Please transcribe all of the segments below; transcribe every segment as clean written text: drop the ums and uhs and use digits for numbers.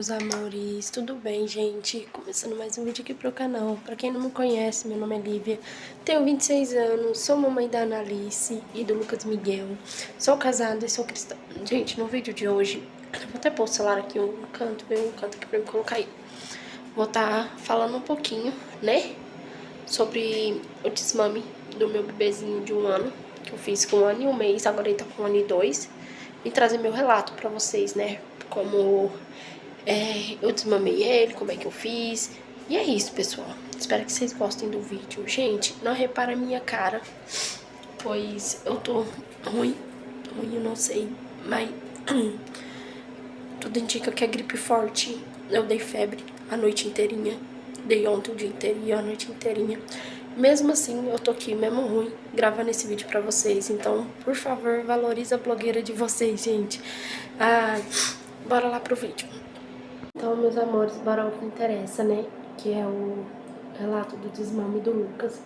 Meus amores, tudo bem, gente? Começando mais um vídeo aqui pro canal. Pra quem não me conhece, meu nome é Lívia, tenho 26 anos, sou mamãe da Analice e do Lucas Miguel, sou casada e sou cristã. Gente, no vídeo de hoje, vou até pôr o celular aqui um canto, ver um canto aqui pra me colocar aí. Vou estar falando um pouquinho, né, sobre o desmame do meu bebezinho de 1 ano, que eu fiz com 1 ano e 1 mês, agora ele tá com 1 ano e 2, e trazer meu relato pra vocês, né, como eu desmamei ele, como é que eu fiz. E é isso, pessoal. Espero que vocês gostem do vídeo. Gente, não repara a minha cara, pois eu tô ruim, eu não sei, mas tudo indica que é gripe forte. Eu dei febre a noite inteirinha, dei ontem o dia inteiro e a noite inteirinha. Mesmo assim, eu tô aqui, mesmo ruim, gravando esse vídeo pra vocês. Então, por favor, valoriza a blogueira de vocês, gente. Bora lá pro vídeo. Então, meus amores, bora ao que interessa, né? Que é o relato do desmame do Lucas.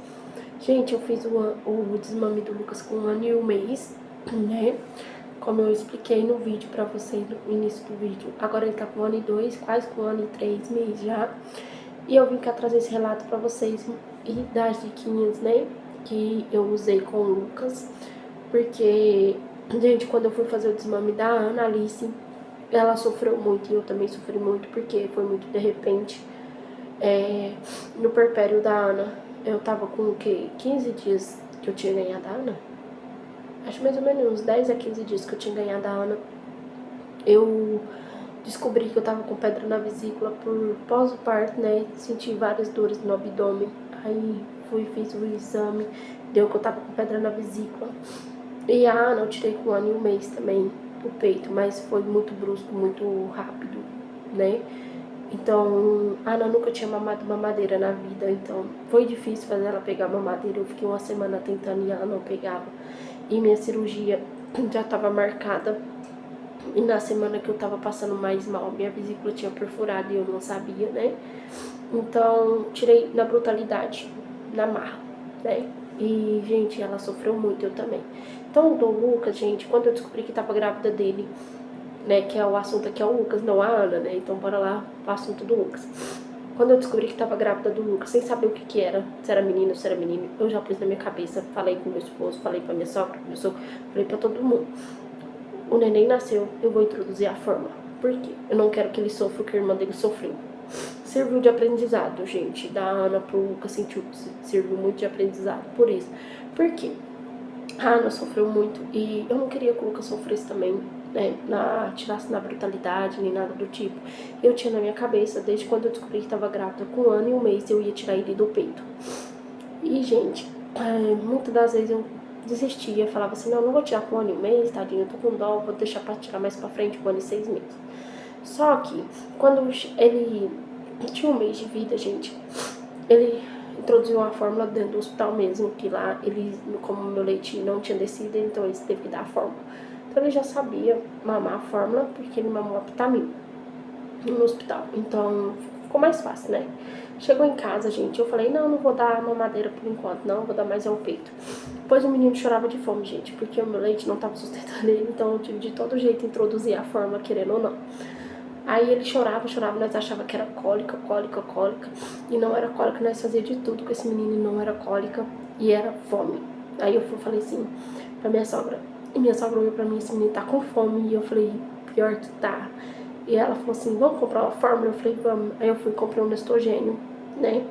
Gente, eu fiz o desmame do Lucas com 1 ano e 1 mês, né? Como eu expliquei no vídeo pra vocês, no início do vídeo. Agora ele tá com 1 ano e 2, quase com 1 ano e 3 meses já. E eu vim cá trazer esse relato pra vocês e das diquinhas, né? Que eu usei com o Lucas. Porque, gente, quando eu fui fazer o desmame da Analice, ela sofreu muito e eu também sofri muito, porque foi muito de repente. No puerpério da Ana, eu tava com o quê? 15 dias que eu tinha ganhado a Ana? Acho mais ou menos uns 10 a 15 dias que eu tinha ganhado a Ana. Eu descobri que eu tava com pedra na vesícula por pós-parto, né? Senti várias dores no abdômen. Aí fiz o exame, deu que eu tava com pedra na vesícula. E a Ana eu tirei com 1 ano e 1 mês também, o peito, mas foi muito brusco, muito rápido, né? Então, a Ana nunca tinha mamado mamadeira na vida, então foi difícil fazer ela pegar mamadeira. Eu fiquei 1 semana tentando e ela não pegava. E minha cirurgia já estava marcada. E na semana que eu tava passando mais mal, minha vesícula tinha perfurado e eu não sabia, né? Então, tirei na brutalidade, na marra, né? E, gente, ela sofreu muito, eu também. Então, o do Lucas, gente, quando eu descobri que tava grávida dele, né, que é o assunto aqui é o Lucas, não a Ana, né? Então, bora lá pro assunto do Lucas. Quando eu descobri que tava grávida do Lucas, sem saber o que era, se era menino, se era menino, eu já pus na minha cabeça, falei com meu esposo, falei pra minha sogra, pro meu sogro, falei pra todo mundo. O neném nasceu, eu vou introduzir a fórmula. Por quê? Eu não quero que ele sofra o que a irmã dele sofreu. Serviu de aprendizado, gente. Da Ana pro Lucas serviu muito de aprendizado por isso. Por quê? A Ana sofreu muito e eu não queria que o Lucas sofresse também, né? Tirasse na brutalidade, nem nada do tipo. Eu tinha na minha cabeça, desde quando eu descobri que estava grávida, com 1 ano e 1 mês, eu ia tirar ele do peito. E, gente, muitas das vezes eu desistia, falava assim, não vou tirar com 1 ano e 1 mês, tadinho, eu tô com dó, vou deixar pra tirar mais pra frente, 1 ano e 6 meses. Só que, quando ele tinha 1 mês de vida, gente, ele introduziu a fórmula dentro do hospital mesmo, que lá, ele, como meu leite não tinha descido, então ele teve que dar a fórmula. Então ele já sabia mamar a fórmula, porque ele mamou a Aptamil no hospital, então ficou mais fácil, né? Chegou em casa, gente, eu falei, não vou dar mamadeira por enquanto, não, vou dar mais ao peito. Depois o menino chorava de fome, gente, porque o meu leite não tava sustentando ele, então eu tive de todo jeito introduzir a fórmula, querendo ou não. Aí ele chorava, nós achava que era cólica, e não era cólica, nós fazia de tudo com esse menino, não era cólica, e era fome. Aí eu falei assim pra minha sogra, e minha sogra olhou pra mim, esse menino tá com fome, e eu falei, pior que tá. E ela falou assim, vamos comprar uma fórmula? Eu falei, vamos. Aí eu fui e comprei um Nestogênio, né?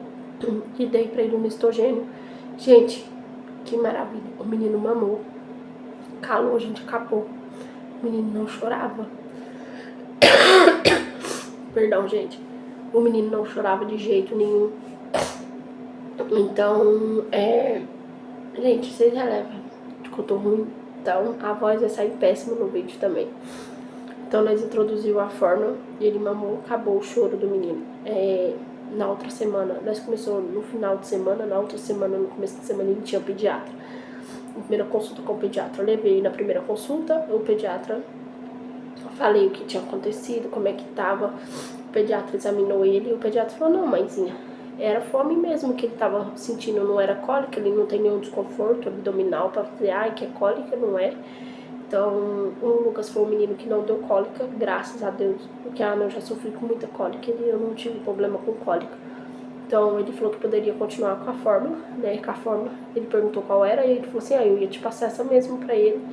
E dei pra ele um Nestogênio. Gente, que maravilha. O menino mamou. Calou, gente, acabou. O menino não chorava. Perdão, gente. O menino não chorava de jeito nenhum. Então, gente, vocês relevam que eu tô ruim. Então, a voz vai sair péssima no vídeo também. Então, nós introduzimos a fórmula e ele mamou, acabou o choro do menino. Na outra semana, nós começamos no final de semana, na outra semana, no começo de semana, ele tinha um pediatra. Na primeira consulta com o pediatra, eu levei na primeira consulta, o pediatra, falei o que tinha acontecido, como é que tava. O pediatra examinou ele e o pediatra falou, não, mãezinha, era fome mesmo que ele tava sentindo, não era cólica, ele não tem nenhum desconforto abdominal pra dizer, ai, que é cólica, não é. Então, o Lucas foi um menino que não deu cólica, graças a Deus, porque a Ana eu já sofri com muita cólica e eu não tive problema com cólica. Então, ele falou que poderia continuar com a fórmula, né, com a fórmula. Ele perguntou qual era e ele falou assim, eu ia te passar essa mesmo pra ele.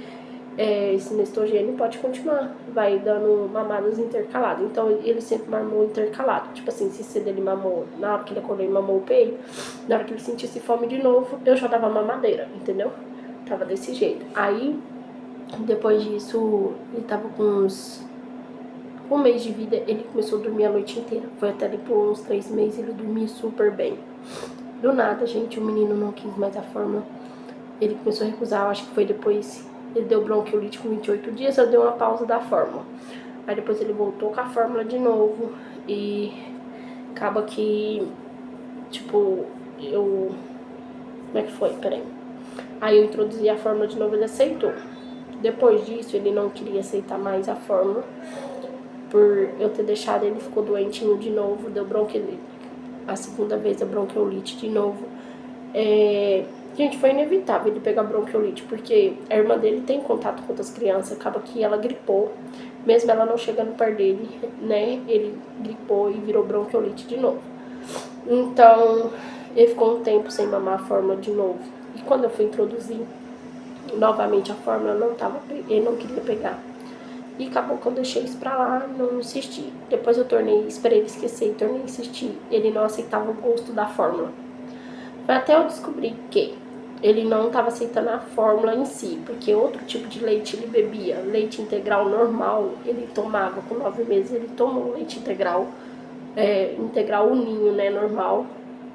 Esse Nestogênio pode continuar, vai dando mamadas intercaladas. Então, ele sempre mamou intercalado. Tipo assim, se cedo ele mamou, na hora que ele acordou, ele mamou o peito. Na hora que ele sentisse fome de novo, eu já dava mamadeira, entendeu? Tava desse jeito. Aí, depois disso, ele tava com uns... um mês de vida, ele começou a dormir a noite inteira. Foi até depois uns 3 meses, ele dormia super bem. Do nada, gente, o menino não quis mais a fórmula. Ele começou a recusar, eu acho que foi depois... Ele deu bronquiolite com 28 dias, eu dei uma pausa da fórmula. Aí depois ele voltou com a fórmula de novo. E acaba que, tipo, eu... Como é que foi? Peraí. Aí eu introduzi a fórmula de novo, ele aceitou. Depois disso, ele não queria aceitar mais a fórmula. Por eu ter deixado, ele ficou doentinho de novo, deu bronquiolite. A segunda vez deu bronquiolite de novo. Gente, foi inevitável ele pegar bronquiolite, porque a irmã dele tem contato com outras crianças, acaba que ela gripou, mesmo ela não chegando perto dele, né, ele gripou e virou bronquiolite de novo. Então, ele ficou um tempo sem mamar a fórmula de novo. E quando eu fui introduzir novamente a fórmula, ele não queria pegar. E acabou que eu deixei isso pra lá, não insisti. Depois eu esperei ele esquecer e tornei a insistir. Ele não aceitava o gosto da fórmula. Foi até eu descobrir que ele não estava aceitando a fórmula em si, porque outro tipo de leite ele bebia. Leite integral normal, ele tomava com 9 meses, ele tomou leite integral, integral o ninho, né, normal.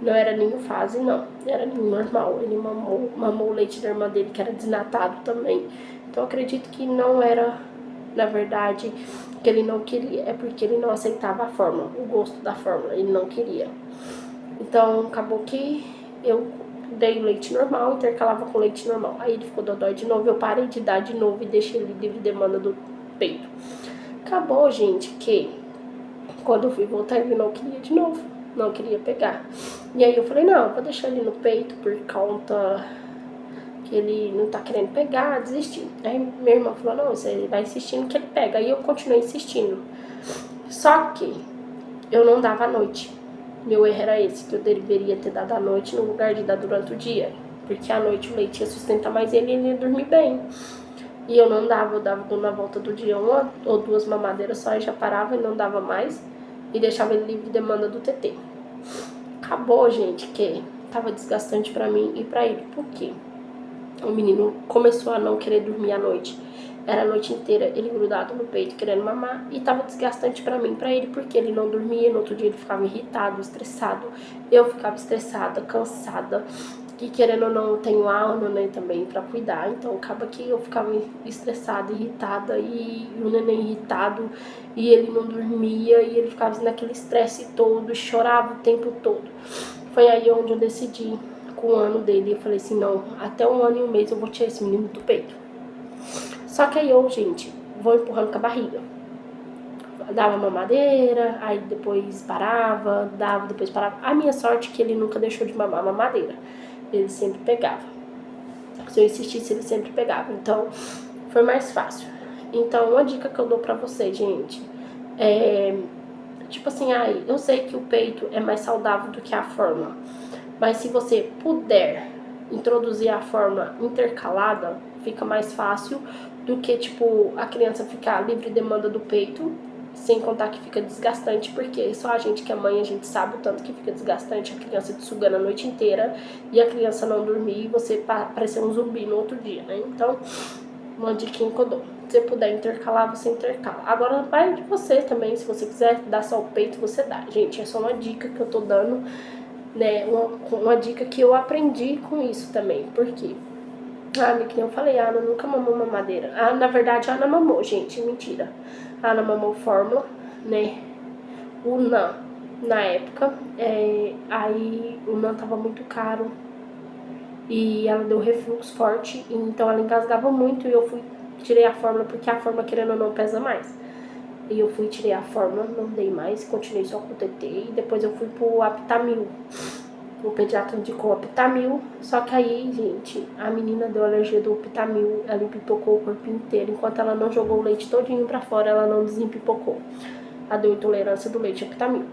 Não era ninho fase, não, era ninho normal. Ele mamou o leite da irmã dele, que era desnatado também. Então eu acredito que não era, na verdade, que ele não queria, é porque ele não aceitava a fórmula, o gosto da fórmula, ele não queria. Então acabou que eu dei leite normal, intercalava com leite normal. Aí ele ficou dodói de novo, eu parei de dar de novo e deixei ele livre demanda do peito. Acabou, gente, que quando eu fui voltar ele não queria de novo, não queria pegar. E aí eu falei, não, eu vou deixar ele no peito por conta que ele não tá querendo pegar, desistindo. Aí minha irmã falou, não, você vai insistindo que ele pega. Aí eu continuei insistindo. Só que eu não dava à noite. Meu erro era esse, que eu deveria ter dado à noite no lugar de dar durante o dia. Porque à noite o leite ia sustentar mais ele e ele ia dormir bem. E eu não dava, eu dava na volta do dia 1 ou 2 mamadeiras só e já parava e não dava mais. E deixava ele livre de demanda do TT. Acabou, gente, que tava desgastante pra mim e pra ele. Por quê? O menino começou a não querer dormir à noite. Era a noite inteira ele grudado no peito, querendo mamar. E tava desgastante pra mim, pra ele, porque ele não dormia. No outro dia ele ficava irritado, estressado. Eu ficava estressada, cansada. E querendo ou não, eu tenho a Ana, né, também pra cuidar. Então acaba que eu ficava estressada, irritada. E o neném irritado. E ele não dormia. E ele ficava naquele estresse todo. Chorava o tempo todo. Foi aí onde eu decidi, com o ano dele, eu falei assim, não, até 1 ano e 1 mês eu vou tirar esse menino do peito. Só que aí eu, gente, vou empurrando com a barriga. Dava mamadeira, aí depois parava, dava, depois parava. A minha sorte é que ele nunca deixou de mamar mamadeira. Ele sempre pegava. Se eu insistisse, ele sempre pegava. Então, foi mais fácil. Então, uma dica que eu dou pra vocês, gente, tipo assim, eu sei que o peito é mais saudável do que a fórmula. Mas se você puder introduzir a fórmula intercalada, fica mais fácil do que, tipo, a criança ficar livre demanda do peito, sem contar que fica desgastante, porque só a gente que é mãe, a gente sabe o tanto que fica desgastante, a criança te sugando a noite inteira e a criança não dormir e você parecer um zumbi no outro dia, né? Então, uma diquinha que eu dou. Se você puder intercalar, você intercala. Agora vai de você também, se você quiser dar só o peito, você dá. Gente, é só uma dica que eu tô dando, né? Uma dica que eu aprendi com isso também. Por quê? Que nem eu falei, a Ana nunca mamou mamadeira. Na verdade, a Ana mamou, gente, mentira. A Ana mamou fórmula, né? O NAN, na época, aí o NAN tava muito caro. E ela deu refluxo forte, então ela engasgava muito. E eu tirei a fórmula, porque a fórmula, querendo ou não, pesa mais. E eu tirei a fórmula, não dei mais, continuei só com o TT. E depois eu fui pro Aptamil. o pediatra indicou a Aptamil, só que aí, gente, a menina deu alergia do Aptamil, ela empipocou o corpo inteiro, enquanto ela não jogou o leite todinho pra fora, ela não desempipocou. Ela deu intolerância do leite Aptamil.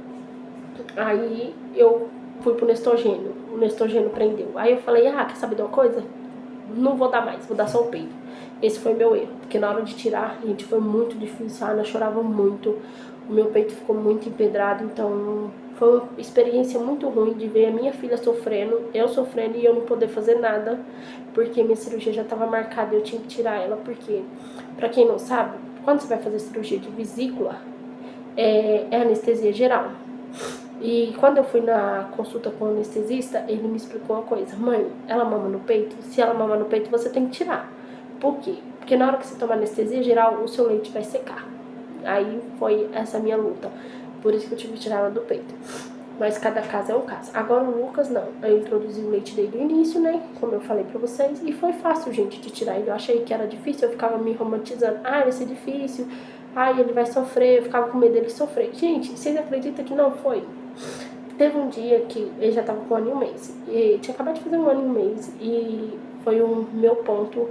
Aí eu fui pro Nestogênio, o Nestogênio prendeu. Aí eu falei, quer saber de uma coisa? Não vou dar mais, vou dar só o peito. Esse foi meu erro, porque na hora de tirar, gente, foi muito difícil, a Ana chorava muito, o meu peito ficou muito empedrado, então foi uma experiência muito ruim de ver a minha filha sofrendo, eu sofrendo e eu não poder fazer nada, porque minha cirurgia já estava marcada e eu tinha que tirar ela, porque, pra quem não sabe, quando você vai fazer cirurgia de vesícula, é anestesia geral. E quando eu fui na consulta com o anestesista, ele me explicou uma coisa. Mãe, ela mama no peito? Se ela mama no peito, você tem que tirar. Por quê? Porque na hora que você toma anestesia geral, o seu leite vai secar. Aí foi essa minha luta. Por isso que eu tive que tirar ela do peito. Mas cada caso é um caso. Agora o Lucas, não. Eu introduzi o leite desde o início, né? Como eu falei pra vocês. E foi fácil, gente, de tirar ele. Eu achei que era difícil, eu ficava me romantizando. Vai ser difícil. Ele vai sofrer. Eu ficava com medo dele sofrer. Gente, vocês acreditam que não foi? Teve um dia que ele já tava com 1 ano e 1 mês. E tinha acabado de fazer 1 ano e 1 mês. E foi o meu ponto.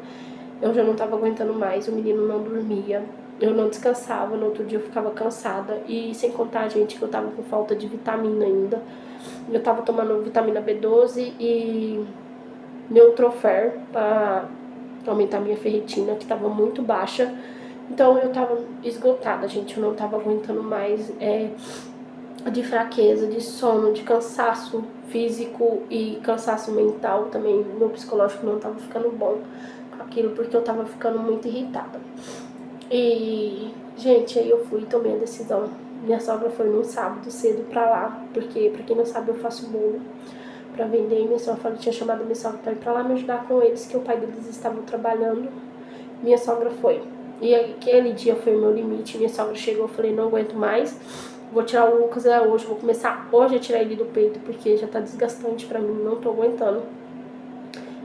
Eu já não tava aguentando mais. O menino não dormia. Eu não descansava. No outro dia eu ficava cansada. E sem contar, gente, que eu tava com falta de vitamina ainda. Eu tava tomando vitamina B12 e Neutrofer pra aumentar minha ferritina, que tava muito baixa. Então eu tava esgotada, gente. Eu não tava aguentando mais. De fraqueza, de sono, de cansaço físico e cansaço mental também. Meu psicológico não tava ficando bom com aquilo, porque eu tava ficando muito irritada. E, gente, aí eu fui e tomei a decisão. Minha sogra foi num sábado cedo pra lá, porque, pra quem não sabe, eu faço bolo pra vender. E minha sogra tinha chamado minha sogra pra ir pra lá me ajudar com eles, que o pai deles estava trabalhando. Minha sogra foi. E aquele dia foi o meu limite. Minha sogra chegou, eu falei, não aguento mais. Vou tirar o Lucas hoje, vou começar hoje a tirar ele do peito, porque já tá desgastante pra mim, não tô aguentando.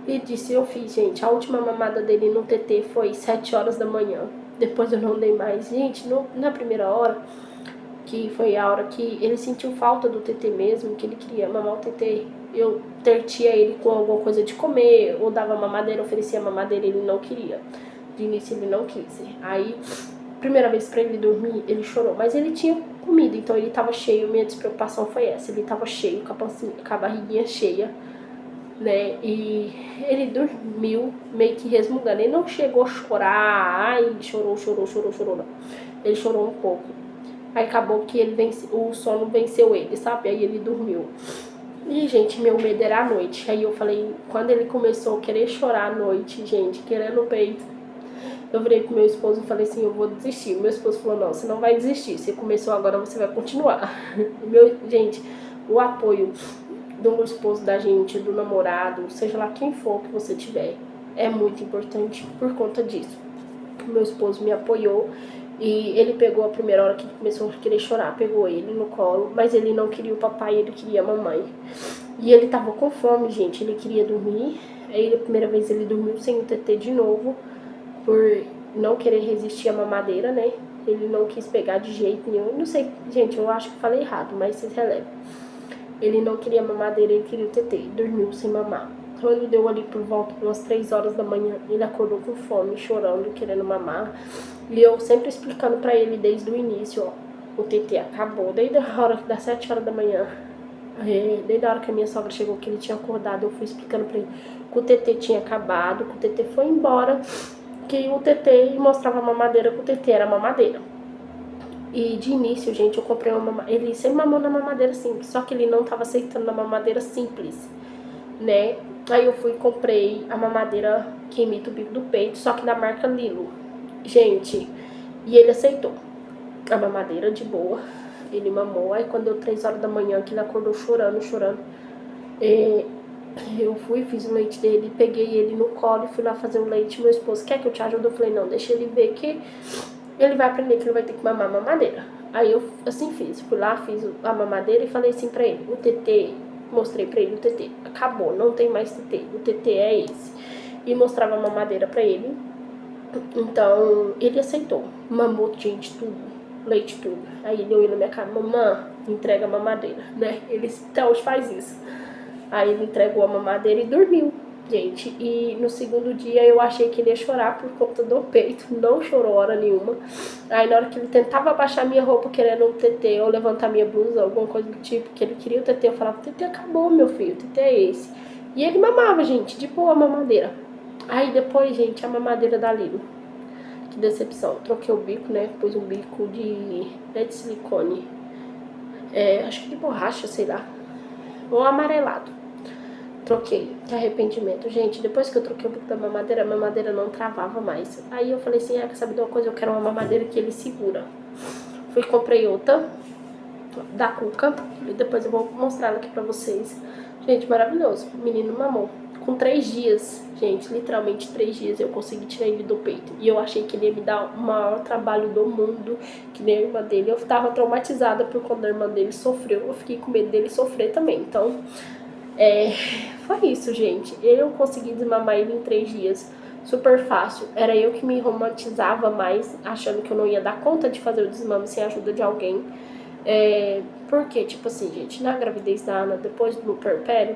E disse, eu fiz, gente, a última mamada dele no TT foi 7 horas da manhã. Depois eu não dei mais. Gente, na primeira hora, que foi a hora que ele sentiu falta do TT mesmo, que ele queria mamar o TT, eu tertia ele com alguma coisa de comer, ou dava mamadeira, oferecia mamadeira, ele não queria. De início ele não quis. Aí, primeira vez pra ele dormir, ele chorou, mas ele tinha comida, então ele tava cheio. Minha despreocupação foi essa, ele tava cheio, com a barriguinha cheia, né, e ele dormiu meio que resmungando. Ele não chegou a chorar, chorou, não. Ele chorou um pouco. Aí acabou que o sono venceu ele, sabe? Aí ele dormiu. E, gente, meu medo era a noite. Aí eu falei, quando ele começou a querer chorar à noite, gente, querendo o peito, eu virei pro meu esposo e falei assim, eu vou desistir. Meu esposo falou, não, você não vai desistir. Você começou agora, você vai continuar. Gente, o apoio do esposo da gente, do namorado, seja lá quem for que você tiver, é muito importante por conta disso. O meu esposo me apoiou e ele pegou a primeira hora que começou a querer chorar, pegou ele no colo, mas ele não queria o papai, ele queria a mamãe. E ele tava com fome, gente, ele queria dormir. Aí a primeira vez ele dormiu sem o TT de novo, por não querer resistir à mamadeira, né? Ele não quis pegar de jeito nenhum. Não sei, gente, eu acho que falei errado, mas vocês relevam. Ele não queria mamadeira, ele queria o TT, dormiu sem mamar. Quando deu ali por volta de umas 3 horas da manhã, ele acordou com fome, chorando, querendo mamar. E eu sempre explicando pra ele desde o início, ó, o TT acabou, desde a hora das 7 horas da manhã. Desde a hora que a minha sogra chegou, que ele tinha acordado, eu fui explicando pra ele que o TT tinha acabado, que o TT foi embora, que o TT mostrava a mamadeira, que o TT era mamadeira. E de início, gente, eu comprei uma mamadeira. Ele sempre mamou na mamadeira simples, só que ele não tava aceitando na mamadeira simples, né? Aí eu fui e comprei a mamadeira que imita o bico do peito, só que da marca Lilo. Gente, e ele aceitou a mamadeira de boa. Ele mamou. Aí quando deu 3 horas da manhã, que ele acordou chorando, eu fui, fiz o leite dele, peguei ele no colo e fui lá fazer o leite. Meu esposo, quer que eu te ajude? Eu falei, não, deixa ele ver que ele vai aprender que ele vai ter que mamar a mamadeira. Aí eu assim fiz, fui lá, fiz a mamadeira e falei assim pra ele, o TT, mostrei pra ele o TT, acabou, não tem mais TT, o TT é esse. E mostrava a mamadeira pra ele. Então, ele aceitou, mamou, gente, tudo, leite, tudo. Aí ele olhou na minha cara, mamãe, entrega a mamadeira, né? Ele até hoje faz isso. Aí ele entregou a mamadeira e dormiu, gente. E no segundo dia eu achei que ele ia chorar por conta do peito. Não chorou hora nenhuma. Aí na hora que ele tentava abaixar minha roupa querendo o TT ou levantar minha blusa, alguma coisa do tipo, que ele queria o TT, eu falava, TT acabou, meu filho, o TT é esse. E ele mamava, gente, de boa a mamadeira. Aí depois, gente, a mamadeira da Lilo. Que decepção. Troquei o bico, né? Pus um bico de silicone. Acho que de borracha, sei lá. Ou amarelado. Troquei. Que arrependimento. Gente, depois que eu troquei o bico da mamadeira, a mamadeira não travava mais. Aí eu falei assim, quer saber de uma coisa? Eu quero uma mamadeira que ele segura. Fui e comprei outra da Cuca. E depois eu vou mostrar ela aqui pra vocês. Gente, maravilhoso. O menino mamou. Com 3 dias, gente, literalmente 3 dias eu consegui tirar ele do peito. E eu achei que ele ia me dar o maior trabalho do mundo, que nem a irmã dele. Eu tava traumatizada por quando a irmã dele sofreu. Eu fiquei com medo dele sofrer também. Então, foi isso, gente. Eu consegui desmamar ele em 3 dias. Super fácil. Era eu que me romantizava mais, achando que eu não ia dar conta de fazer o desmame sem a ajuda de alguém. Porque, tipo assim, gente, na gravidez da Ana, depois do puerpério,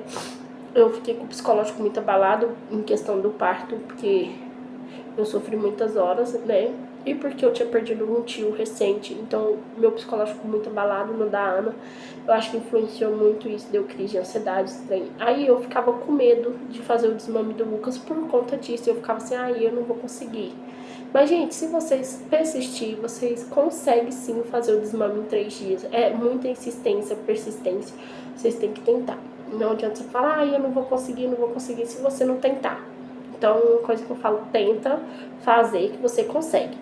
eu fiquei com o psicológico muito abalado em questão do parto, porque eu sofri muitas horas, né? E porque eu tinha perdido um tio recente, então meu psicológico muito abalado no da Ana. Eu acho que influenciou muito isso, deu crise de ansiedade, estranho. Aí eu ficava com medo de fazer o desmame do Lucas por conta disso. Eu ficava assim, eu não vou conseguir. Mas, gente, se vocês persistirem, vocês conseguem sim fazer o desmame em 3 dias. É muita insistência, persistência. Vocês têm que tentar. Não adianta você falar, eu não vou conseguir, se você não tentar. Então, coisa que eu falo, tenta fazer que você consegue.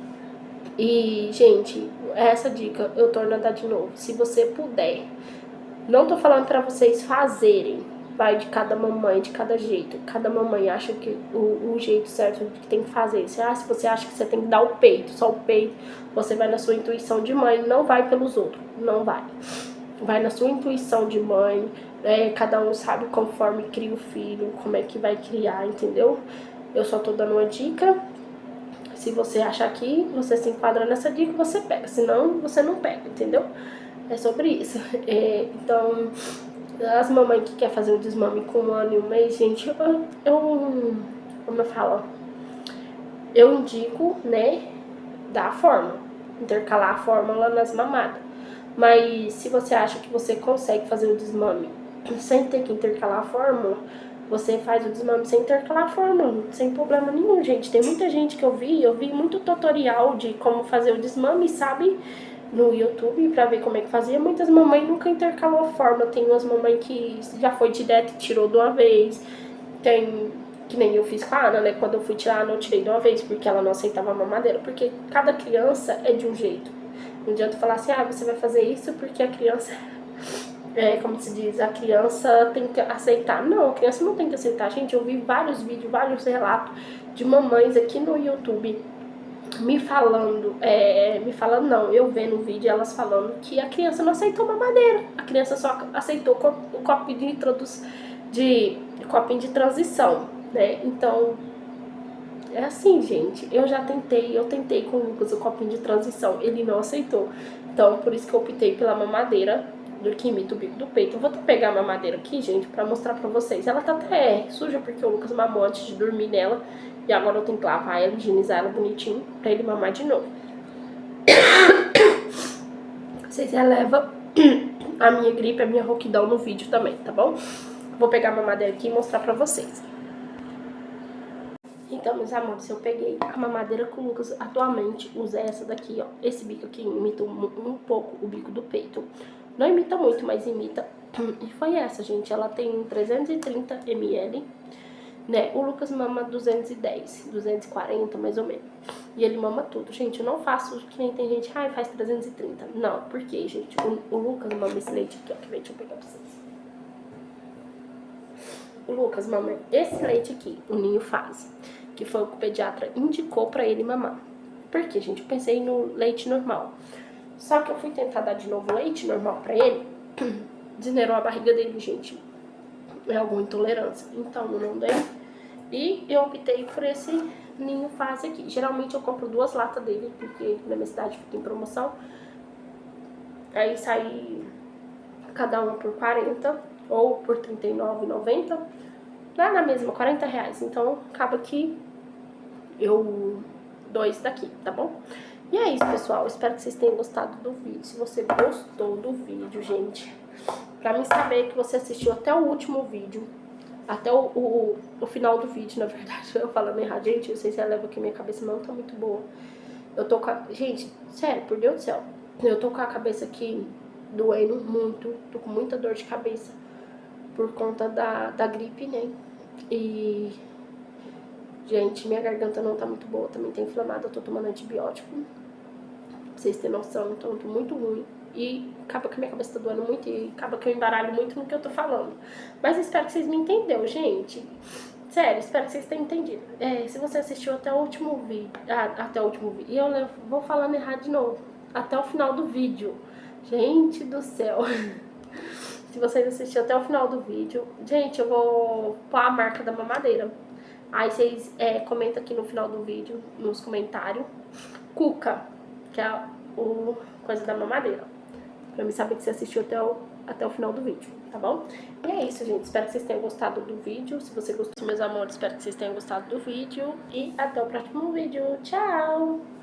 E, gente, essa dica eu torno a dar de novo. Se você puder, não tô falando pra vocês fazerem, vai de cada mamãe, de cada jeito. Cada mamãe acha que o jeito certo que tem que fazer. Se você acha que você tem que dar o peito, só o peito, você vai na sua intuição de mãe, não vai pelos outros, não vai. Vai na sua intuição de mãe, cada um sabe conforme cria o filho, como é que vai criar, entendeu? Eu só tô dando uma dica. Se você achar que você se enquadra nessa dica, você pega. Senão, você não pega, entendeu? É sobre isso. Então, as mamães que querem fazer o desmame com 1 ano e 1 mês, gente, como eu falo, eu indico, né, dar a fórmula, intercalar a fórmula nas mamadas. Mas se você acha que você consegue fazer o desmame sem ter que intercalar a fórmula, você faz o desmame sem intercalar a fórmula, sem problema nenhum, gente. Tem muita gente que eu vi muito tutorial de como fazer o desmame, sabe? No YouTube, pra ver como é que fazia. Muitas mamães nunca intercalou a fórmula. Tem umas mamães que já foi direto e tirou de uma vez. Tem, que nem eu fiz com a Ana, né? Quando eu fui tirar a Ana, eu tirei de uma vez, porque ela não aceitava a mamadeira. Porque cada criança é de um jeito. Não adianta falar assim, você vai fazer isso porque a criança... como se diz, a criança tem que aceitar. Não, a criança não tem que aceitar. Gente, eu vi vários vídeos, vários relatos de mamães aqui no YouTube eu vendo o vídeo elas falando que a criança não aceitou mamadeira. A criança só aceitou o copinho copinho de transição, né? Então, é assim, gente. Eu tentei com o Lucas o copinho de transição, ele não aceitou. Então, por isso que eu optei pela mamadeira do que imita o bico do peito. Eu vou até pegar a mamadeira aqui, gente, pra mostrar pra vocês. Ela tá até suja porque o Lucas mamou antes de dormir nela. E agora eu tenho que lavar ela, higienizar ela bonitinho pra ele mamar de novo. Vocês relevam a minha gripe, a minha rouquidão no vídeo também, tá bom? Vou pegar a mamadeira aqui e mostrar pra vocês. Então, meus amores, eu peguei a mamadeira com o Lucas. Atualmente, usa essa daqui, ó. Esse bico aqui imita um pouco o bico do peito. Não imita muito, mas imita. E foi essa, gente. Ela tem 330 ml, né? O Lucas mama 210, 240, mais ou menos. E ele mama tudo. Gente, eu não faço que nem tem gente, faz 330. Não, porque, gente, o Lucas mama esse leite aqui, ó. Deixa eu pegar pra vocês. O Lucas mama esse leite aqui, o Ninho Fase, que foi o que o pediatra indicou pra ele mamar. Por quê, gente? Eu pensei no leite normal. Só que eu fui tentar dar de novo leite normal pra ele, desnerou a barriga dele, gente. É alguma intolerância. Então, eu não dei. E eu optei por esse Ninho Fase aqui. Geralmente eu compro 2 latas dele, porque na minha cidade fica em promoção. Aí sai cada uma por 40. ou por R$ 39,90, dá na mesma, R$ 40. Então, acaba que eu dou esse daqui, tá bom? E é isso, pessoal. Espero que vocês tenham gostado do vídeo. Se você gostou do vídeo, gente, pra mim saber que você assistiu até o último vídeo, até o final do vídeo, na verdade, eu falando errado, gente, eu sei se leva que minha cabeça não tá muito boa. Eu tô com a... Gente, sério, por Deus do céu, eu tô com a cabeça aqui doendo muito, tô com muita dor de cabeça por conta da gripe, né? E, gente, minha garganta não tá muito boa, também tá inflamada, eu tô tomando antibiótico. Pra vocês terem noção, então eu tô muito ruim. E acaba que a minha cabeça tá doendo muito e acaba que eu embaralho muito no que eu tô falando. Mas espero que vocês me entenderam, gente. Sério, espero que vocês tenham entendido. Se você assistiu até o último vídeo, e eu vou falando errado de novo, até o final do vídeo. Gente do céu. Se vocês assistiram até o final do vídeo, gente, eu vou pôr a marca da mamadeira. Aí vocês comentam aqui no final do vídeo, nos comentários, Cuca, que é o coisa da mamadeira. Pra mim saber que você assistiu até o final do vídeo, tá bom? E é isso, gente. Espero que vocês tenham gostado do vídeo. Se você gostou, meus amores, espero que vocês tenham gostado do vídeo. E até o próximo vídeo. Tchau!